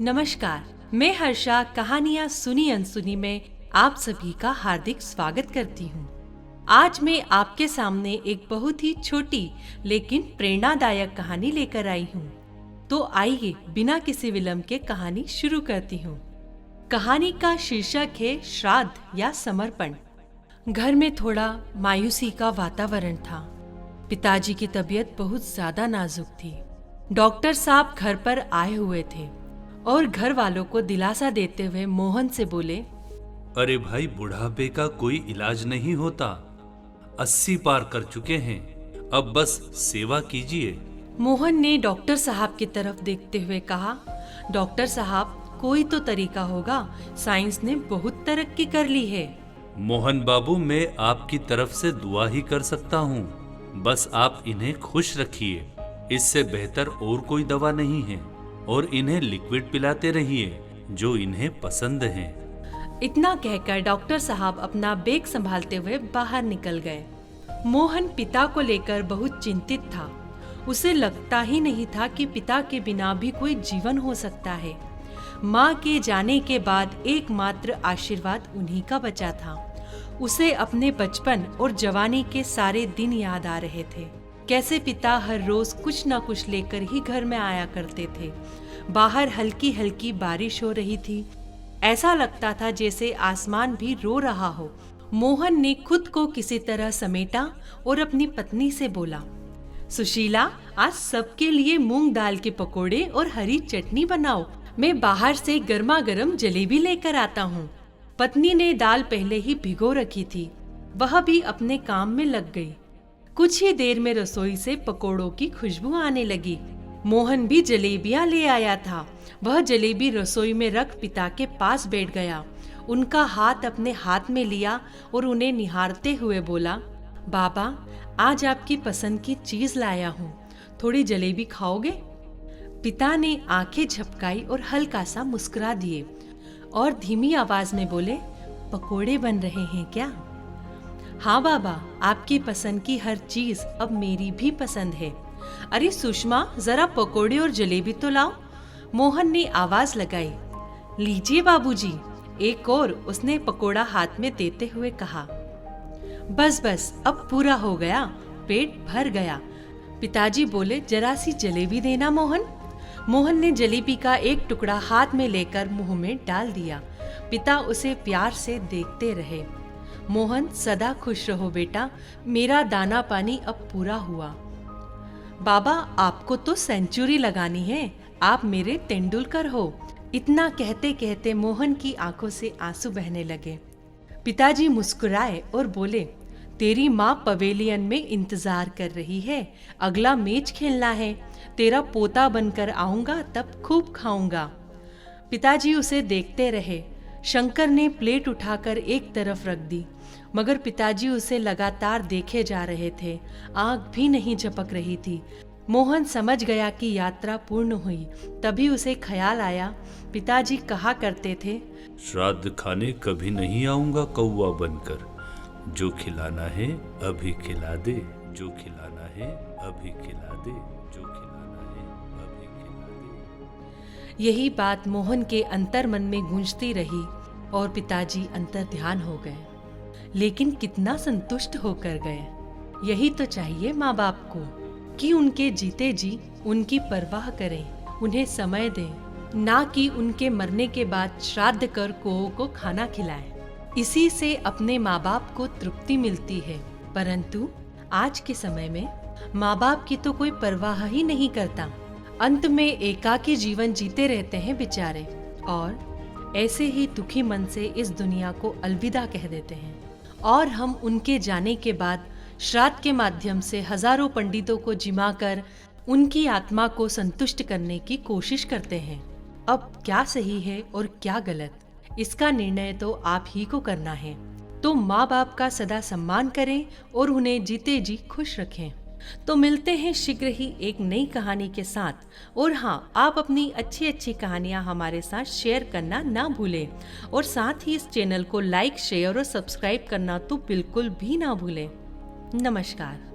नमस्कार, मैं हर्षा कहानियाँ सुनी अनसुनी में आप सभी का हार्दिक स्वागत करती हूँ। आज मैं आपके सामने एक बहुत ही छोटी लेकिन प्रेरणादायक कहानी लेकर आई हूँ। तो आइए बिना किसी विलंब के कहानी शुरू करती हूँ। कहानी का शीर्षक है श्राद्ध या समर्पण। घर में थोड़ा मायूसी का वातावरण था। पिताजी की तबीयत बहुत ज्यादा नाजुक थी। डॉक्टर साहब घर पर आए हुए थे और घर वालों को दिलासा देते हुए मोहन से बोले, अरे भाई, बुढ़ापे का कोई इलाज नहीं होता। 80 पार कर चुके हैं, अब बस सेवा कीजिए। मोहन ने डॉक्टर साहब की तरफ देखते हुए कहा, डॉक्टर साहब, कोई तो तरीका होगा, साइंस ने बहुत तरक्की कर ली है। मोहन बाबू, मैं आपकी तरफ से दुआ ही कर सकता हूँ। बस आप इन्हें खुश रखिए, इससे बेहतर और कोई दवा नहीं है। और इन्हें लिक्विड पिलाते रहिए जो इन्हें पसंद है। इतना कहकर डॉक्टर साहब अपना बैग संभालते हुए बाहर निकल गए। मोहन पिता को लेकर बहुत चिंतित था। उसे लगता ही नहीं था कि पिता के बिना भी कोई जीवन हो सकता है। माँ के जाने के बाद एकमात्र आशीर्वाद उन्हीं का बचा था। उसे अपने बचपन और जवानी के सारे दिन याद आ रहे थे। कैसे पिता हर रोज कुछ न कुछ लेकर ही घर में आया करते थे। बाहर हल्की हल्की बारिश हो रही थी। ऐसा लगता था जैसे आसमान भी रो रहा हो। मोहन ने खुद को किसी तरह समेटा और अपनी पत्नी से बोला, सुशीला, आज सबके लिए मूंग दाल के पकोड़े और हरी चटनी बनाओ। मैं बाहर से गर्मा गर्म जलेबी लेकर आता हूँ। पत्नी ने दाल पहले ही भिगो रखी थी। वह भी अपने काम में लग गई। कुछ ही देर में रसोई से पकोड़ों की खुशबू आने लगी। मोहन भी जलेबियां ले आया था। वह जलेबी रसोई में रख पिता के पास बैठ गया। उनका हाथ अपने हाथ में लिया और उन्हें निहारते हुए बोला, बाबा, आज आपकी पसंद की चीज लाया हूँ, थोड़ी जलेबी खाओगे? पिता ने आंखें झपकाई और हल्का सा मुस्कुरा दिए और धीमी आवाज में बोले, पकोड़े बन रहे हैं क्या? हाँ बाबा, आपकी पसंद की हर चीज अब मेरी भी पसंद है। अरे सुषमा, जरा पकोड़े और जलेबी तो लाओ। मोहन ने आवाज लगाई। लीजिए बाबूजी, एक और, उसने पकोड़ा हाथ में देते हुए कहा। बस बस, अब पूरा हो गया, पेट भर गया। पिताजी बोले, जरा सी जलेबी देना मोहन। मोहन ने जलेबी का एक टुकड़ा हाथ में लेकर मुंह में डाल दिया। पिता उसे प्यार से देखते रहे। मोहन, सदा खुश रहो बेटा, मेरा दाना पानी अब पूरा हुआ। बाबा, आपको तो सेंचुरी लगानी है, आप मेरे तेंदुलकर हो। इतना कहते कहते मोहन की आंखों से आंसू बहने लगे। पिताजी मुस्कुराए और बोले, तेरी माँ पवेलियन में इंतजार कर रही है, अगला मैच खेलना है। तेरा पोता बनकर आऊंगा, तब खूब खाऊंगा। पिताजी उसे देखते रहे। शंकर ने प्लेट उठाकर एक तरफ रख दी, मगर पिताजी उसे लगातार देखे जा रहे थे। आंख भी नहीं झपक रही थी। मोहन समझ गया कि यात्रा पूर्ण हुई। तभी उसे ख्याल आया, पिताजी कहा करते थे, श्राद्ध खाने कभी नहीं आऊंगा कौवा बनकर। जो खिलाना है अभी खिला दे, जो खिलाना है अभी खिला दे, जो खिलाना है अभी खिला दे। यही बात मोहन के अंतर्मन में गूंजती रही और पिताजी अंतर ध्यान हो गए। लेकिन कितना संतुष्ट होकर गए। यही तो चाहिए माँ बाप को, कि उनके जीते जी उनकी परवाह करें, उन्हें समय दें, ना कि उनके मरने के बाद श्राद्ध कर कोओं को खाना खिलाएं। इसी से अपने माँ बाप को तृप्ति मिलती है। परंतु आज के समय में माँ बाप की तो कोई परवाह ही नहीं करता। अंत में एकाकी जीवन जीते रहते हैं बेचारे, और ऐसे ही दुखी मन से इस दुनिया को अलविदा कह देते हैं। और हम उनके जाने के बाद श्राद्ध के माध्यम से हजारों पंडितों को जिमाकर उनकी आत्मा को संतुष्ट करने की कोशिश करते हैं। अब क्या सही है और क्या गलत, इसका निर्णय तो आप ही को करना है। तो माँ बाप का सदा सम्मान करें और उन्हें जीते जी खुश रखें। तो मिलते हैं शीघ्र ही एक नई कहानी के साथ। और हाँ, आप अपनी अच्छी अच्छी कहानियाँ हमारे साथ शेयर करना ना भूलें। और साथ ही इस चैनल को लाइक, शेयर और सब्सक्राइब करना तो बिल्कुल भी ना भूलें। नमस्कार।